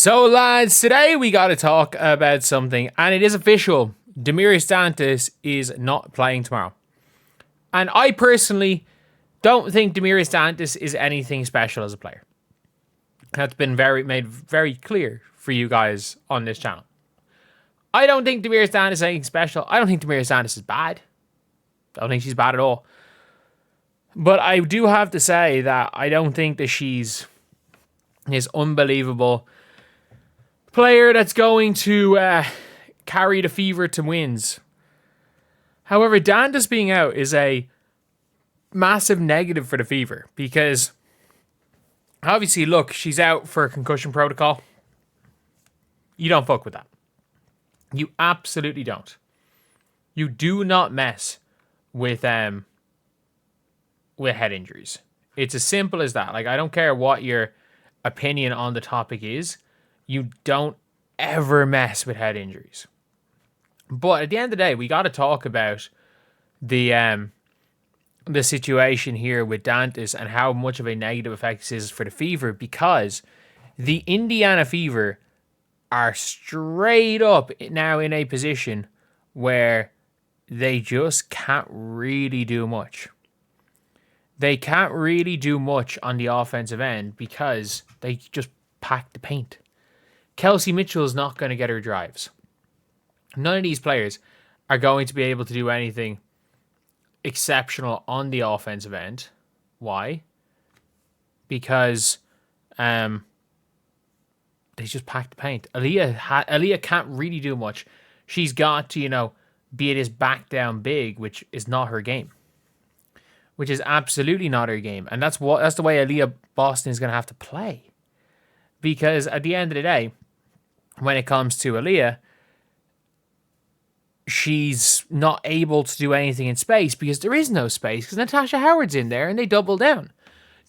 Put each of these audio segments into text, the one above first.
So, lads, today we got to talk about something, and it is official. Dantas is not playing tomorrow. And I personally don't think Dantas is anything special as a player. That's been made very clear for you guys on this channel. I don't think Dantas is anything special. I don't think Dantas is bad. I don't think she's bad at all. But I do have to say that I don't think that she's this unbelievable player that's going to carry the Fever to wins. However, Dantas being out is a massive negative for the Fever because obviously, look, she's out for concussion protocol. You don't fuck with that. You absolutely don't. You do not mess with head injuries. It's as simple as that. Like, I don't care what your opinion on the topic is. You don't ever mess with head injuries. But at the end of the day, we got to talk about the situation here with Dantas and how much of a negative effect this is for the Fever, because the Indiana Fever are straight up now in a position where they just can't really do much. They can't really do much on the offensive end because they just pack the paint. Kelsey Mitchell is not going to get her drives. None of these players are going to be able to do anything exceptional on the offensive end. Why? Because they just pack the paint. Aaliyah can't really do much. She's got to, be this back down big, which is not her game. Which is absolutely not her game. And that's the way Aaliyah Boston is going to have to play. Because at the end of the day, when it comes to Aaliyah, she's not able to do anything in space because there is no space because Natasha Howard's in there and they double down.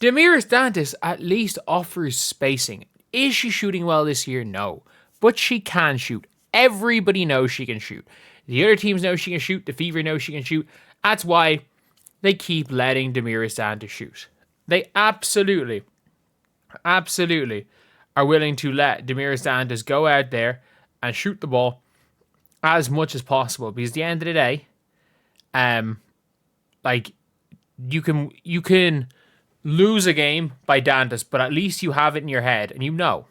Dantas at least offers spacing. Is she shooting well this year? No. But she can shoot. Everybody knows she can shoot. The other teams know she can shoot. The Fever knows she can shoot. That's why they keep letting Dantas shoot. They absolutely are willing to let Dantas go out there and shoot the ball as much as possible, because at the end of the day, you can lose a game by Dantas, but at least you have it in your head, and you know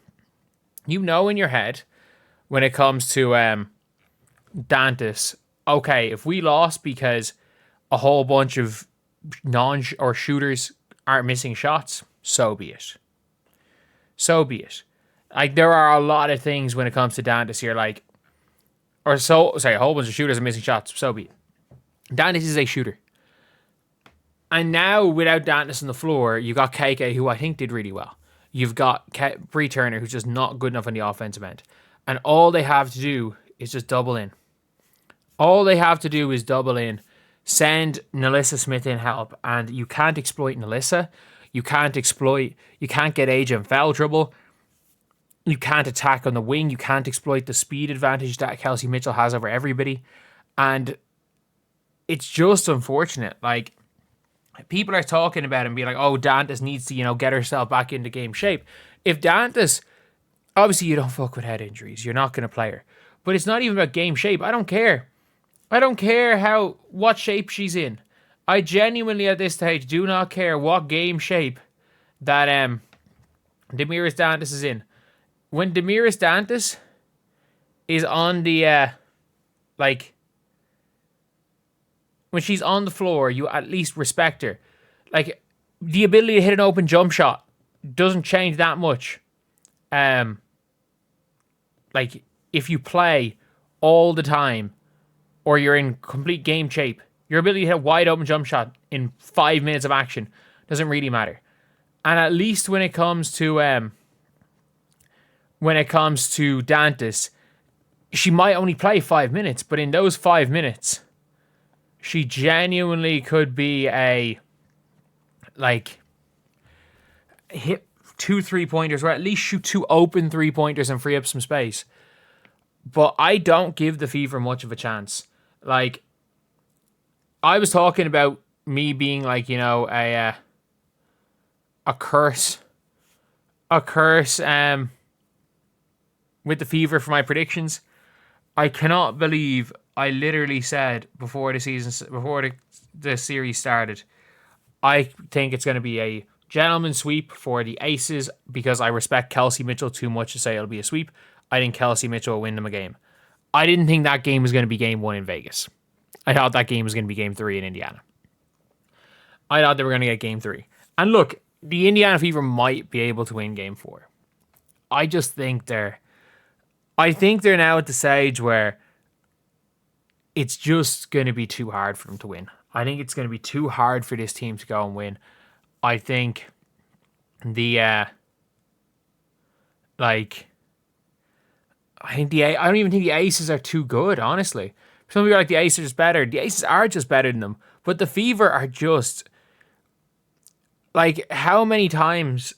in your head when it comes to Dantas. Okay, if we lost because a whole bunch of shooters aren't missing shots, so be it. Like, there are a lot of things when it comes to Dantas here, a whole bunch of shooters are missing shots, so be it. Dantas is a shooter. And now, without Dantas on the floor, you got KK, who I think did really well. You've got Bree Turner, who's just not good enough on the offensive end. And all they have to do is just double in. Send Nalissa Smith in help. And you can't exploit Nalissa. You can't get Age in foul trouble. You can't attack on the wing. You can't exploit the speed advantage that Kelsey Mitchell has over everybody. And it's just unfortunate. Like, people are talking about him being like, oh, Dantas needs to, get herself back into game shape. If Dantas, obviously you don't fuck with head injuries. You're not going to play her. But it's not even about game shape. I don't care. I don't care what shape she's in. I genuinely, at this stage, do not care what game shape that Dantas is in. When Dantas is on the, when she's on the floor, you at least respect her. Like, the ability to hit an open jump shot doesn't change that much. If you play all the time, or you're in complete game shape, your ability to hit a wide open jump shot in 5 minutes of action doesn't really matter. And at least when it comes to Dantas, she might only play 5 minutes, but in those 5 minutes, she genuinely could be hit 2 3-pointers, or at least shoot 2 open 3-pointers and free up some space. But I don't give the Fever much of a chance. Like, I was talking about me being a curse with the Fever for my predictions. I cannot believe I literally said before the series started, I think it's going to be a gentleman's sweep for the Aces because I respect Kelsey Mitchell too much to say it'll be a sweep. I think Kelsey Mitchell will win them a game. I didn't think that game was going to be game 1 in Vegas. I thought that game was going to be game 3 in Indiana. I thought they were going to get game 3. And look, the Indiana Fever might be able to win game 4. I just think they're now at the stage where it's just going to be too hard for them to win. I think it's going to be too hard for this team to go and win. I think I don't even think the Aces are too good, honestly. Some people are like the Aces are just better. The Aces are just better than them. But the Fever are just like, how many times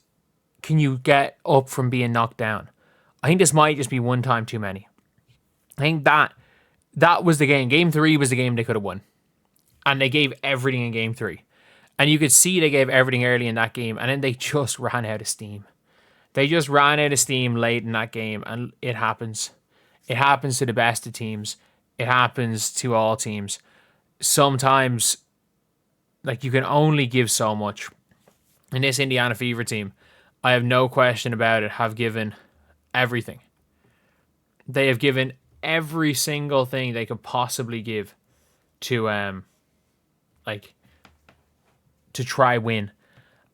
can you get up from being knocked down? I think this might just be one time too many. I think that was the game. Game 3 was the game they could have won. And they gave everything in game 3. And you could see they gave everything early in that game. And then they just ran out of steam. They just ran out of steam late in that game. And it happens. It happens to the best of teams. It happens to all teams. Sometimes, like, you can only give so much. And this Indiana Fever team, I have no question about it, have given everything. They have given every single thing they could possibly give to to try win.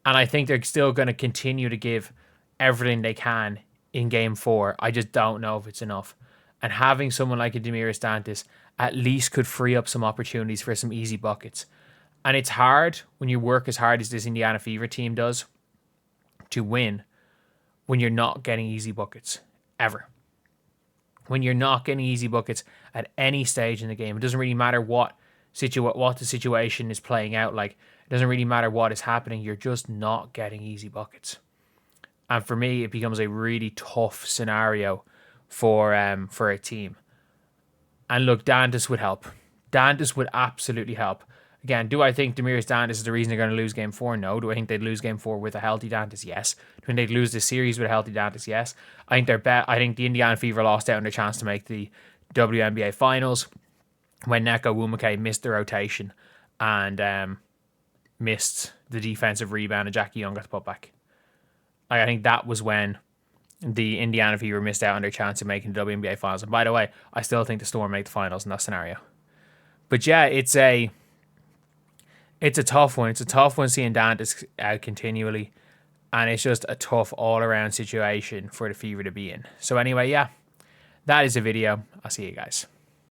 And I think they're still going to continue to give everything they can in game 4. I just don't know if it's enough. And having someone like a Damiris Dantas at least could free up some opportunities for some easy buckets. And it's hard when you work as hard as this Indiana Fever team does to win when you're not getting easy buckets, ever. When you're not getting easy buckets at any stage in the game. It doesn't really matter what the situation is playing out like. It doesn't really matter what is happening. You're just not getting easy buckets. And for me, it becomes a really tough scenario for a team. And look, Dantas would help. Dantas would absolutely help. Again, do I think Damiris Dantas is the reason they're going to lose game 4? No. Do I think they'd lose game 4 with a healthy Dantas? Yes. Do I think they'd lose this series with a healthy Dantas? Yes. I think the Indiana Fever lost out on their chance to make the WNBA finals when Neko Wumake missed the rotation and missed the defensive rebound and Jackie Young got the putback. I think that was when the Indiana Fever missed out on their chance of making the WNBA finals. And by the way, I still think the Storm make the finals in that scenario. But yeah, it's a tough one. It's a tough one seeing Dantas out continually. And it's just a tough all-around situation for the Fever to be in. So anyway, yeah, that is the video. I'll see you guys.